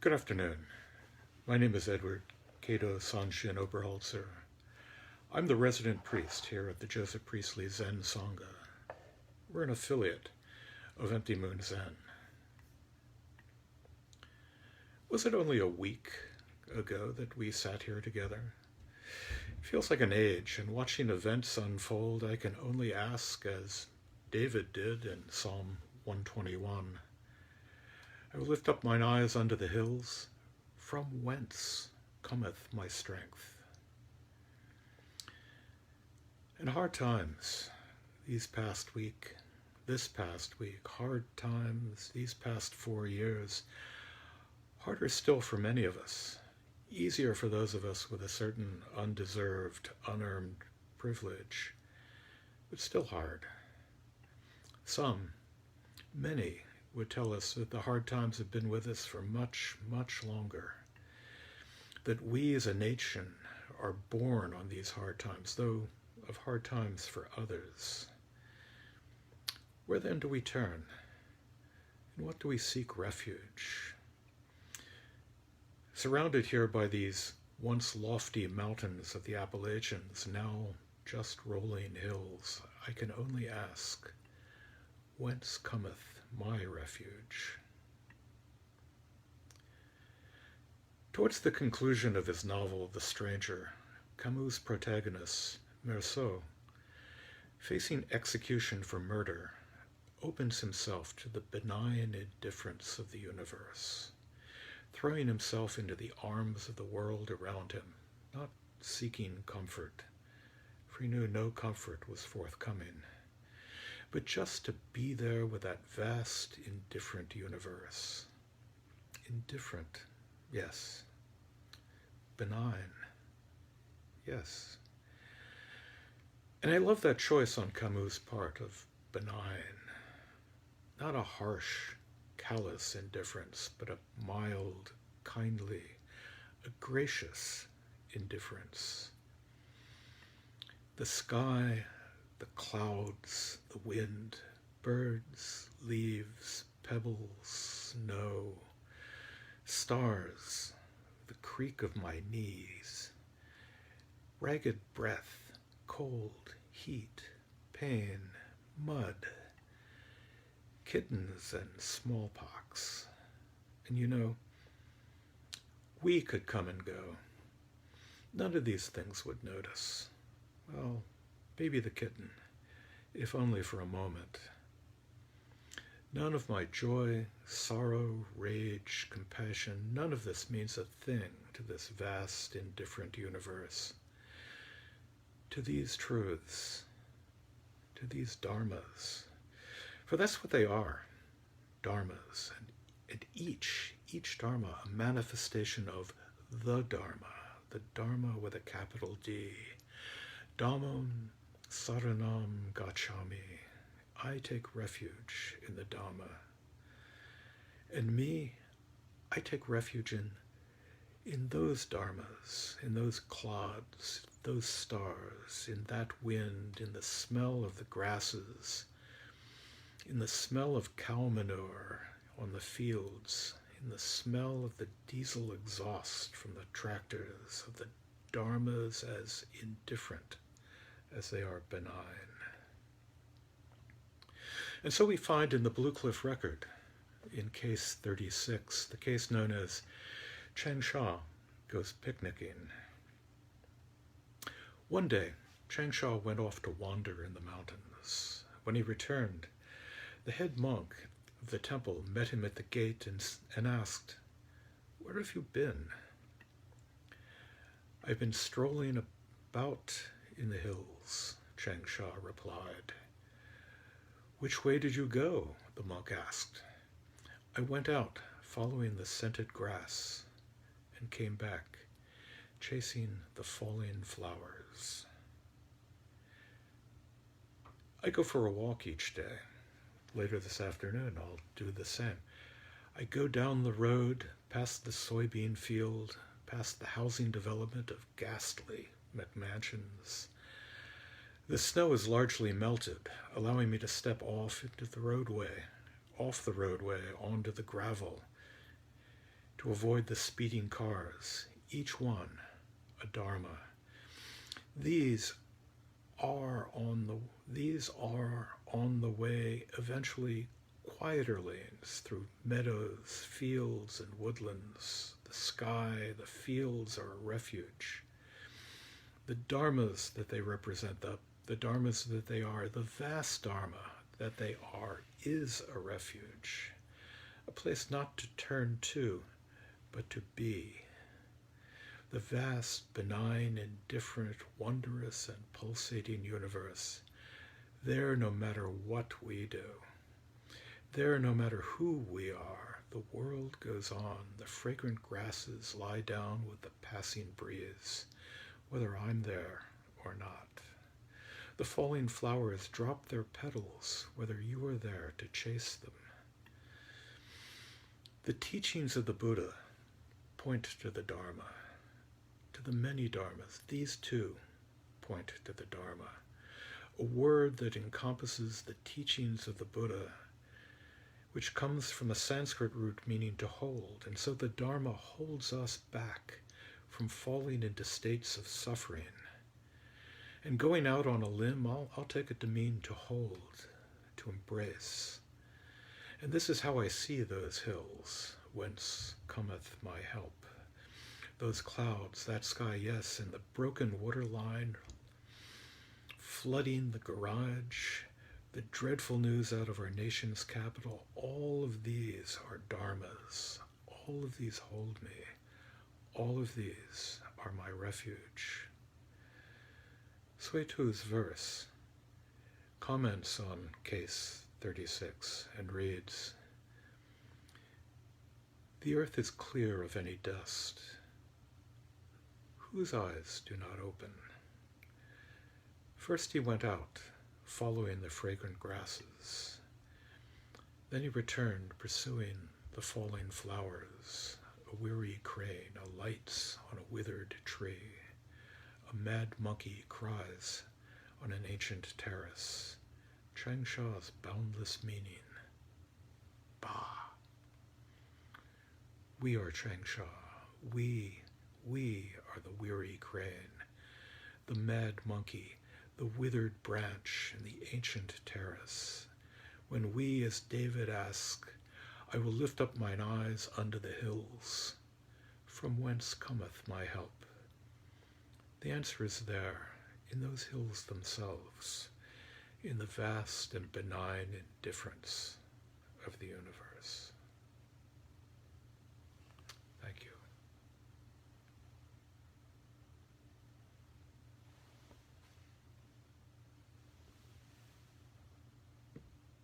Good afternoon. My name is Edward Sanshin Oberholtzer. I'm the resident priest here at the Joseph Priestley Zen Sangha. We're an affiliate of Empty Moon Zen. Was it only a week ago that we sat here together? It feels like an age, and watching events unfold, I can only ask, as David did in Psalm 121, I will lift up mine eyes unto the hills. From whence cometh my strength? In hard times, this past week, hard times, these past 4 years, harder still for many of us, easier for those of us with a certain undeserved, unearned privilege, but still hard. Many, would tell us that the hard times have been with us for much, much longer. That we as a nation are born on these hard times, though of hard times for others. Where then do we turn? In what do we seek refuge? Surrounded here by these once lofty mountains of the Appalachians, now just rolling hills, I can only ask, whence cometh my refuge? Towards the conclusion of his novel, The Stranger, Camus' protagonist, Meursault, facing execution for murder, opens himself to the benign indifference of the universe, throwing himself into the arms of the world around him, not seeking comfort, for he knew no comfort was forthcoming, but just to be there with that vast, indifferent universe. Indifferent, yes. Benign, yes. And I love that choice on Camus' part of benign. Not a harsh, callous indifference, but a mild, kindly, a gracious indifference. The sky, the clouds, the wind, birds, leaves, pebbles, snow, stars, the creak of my knees, ragged breath, cold, heat, pain, mud, kittens and smallpox. And we could come and go. None of these things would notice. Well, maybe the kitten, if only for a moment. None of my joy, sorrow, rage, compassion, none of this means a thing to this vast, indifferent universe. To these truths, to these dharmas. For that's what they are, dharmas. And each dharma, a manifestation of the dharma with a capital D. Dhammam saranam gacchami. I take refuge in the Dhamma. And me, I take refuge in those dharmas, in those clods, those stars, in that wind, in the smell of the grasses, in the smell of cow manure on the fields, in the smell of the diesel exhaust from the tractors, of the dharmas as indifferent as they are benign. And so we find in the Blue Cliff Record, in case 36, the case known as Chang Sha Goes Picnicking. One day, Chang Sha went off to wander in the mountains. When he returned, the head monk of the temple met him at the gate and asked, "Where have you been?" "I've been strolling about in the hills," Chang Sha replied. "Which way did you go?" the monk asked. "I went out, following the scented grass, and came back, chasing the falling flowers." I go for a walk each day. Later this afternoon, I'll do the same. I go down the road, past the soybean field, past the housing development of ghastly McMansions. The snow is largely melted, allowing me to step off the roadway onto the gravel, to avoid the speeding cars, each one a dharma. These are on the way, eventually quieter lanes through meadows, fields, and woodlands. The sky, the fields are a refuge. The dharmas that they represent, the dharmas that they are, the vast dharma that they are, is a refuge, a place not to turn to, but to be. The vast, benign, indifferent, wondrous, and pulsating universe, there no matter what we do, there no matter who we are, the world goes on, the fragrant grasses lie down with the passing breeze, whether I'm there or not. The falling flowers drop their petals, whether you are there to chase them. The teachings of the Buddha point to the Dharma, to the many Dharmas. These too point to the Dharma, a word that encompasses the teachings of the Buddha, which comes from a Sanskrit root meaning to hold, and so the Dharma holds us back from falling into states of suffering. And going out on a limb, I'll take it to mean to hold, to embrace. And this is how I see those hills, whence cometh my help. Those clouds, that sky, yes, and the broken waterline flooding the garage, the dreadful news out of our nation's capital, all of these are dharmas. All of these hold me. All of these are my refuge. Suetu's verse comments on case 36 and reads, "The earth is clear of any dust. Whose eyes do not open? First he went out, following the fragrant grasses. Then he returned, pursuing the falling flowers. A weary crane alights on a withered tree. A mad monkey cries on an ancient terrace. Changsha's boundless meaning. Bah! We are Changsha. We are the weary crane, the mad monkey, the withered branch, and the ancient terrace. When we, as David, ask, I will lift up mine eyes unto the hills. From whence cometh my help? The answer is there, in those hills themselves, in the vast and benign indifference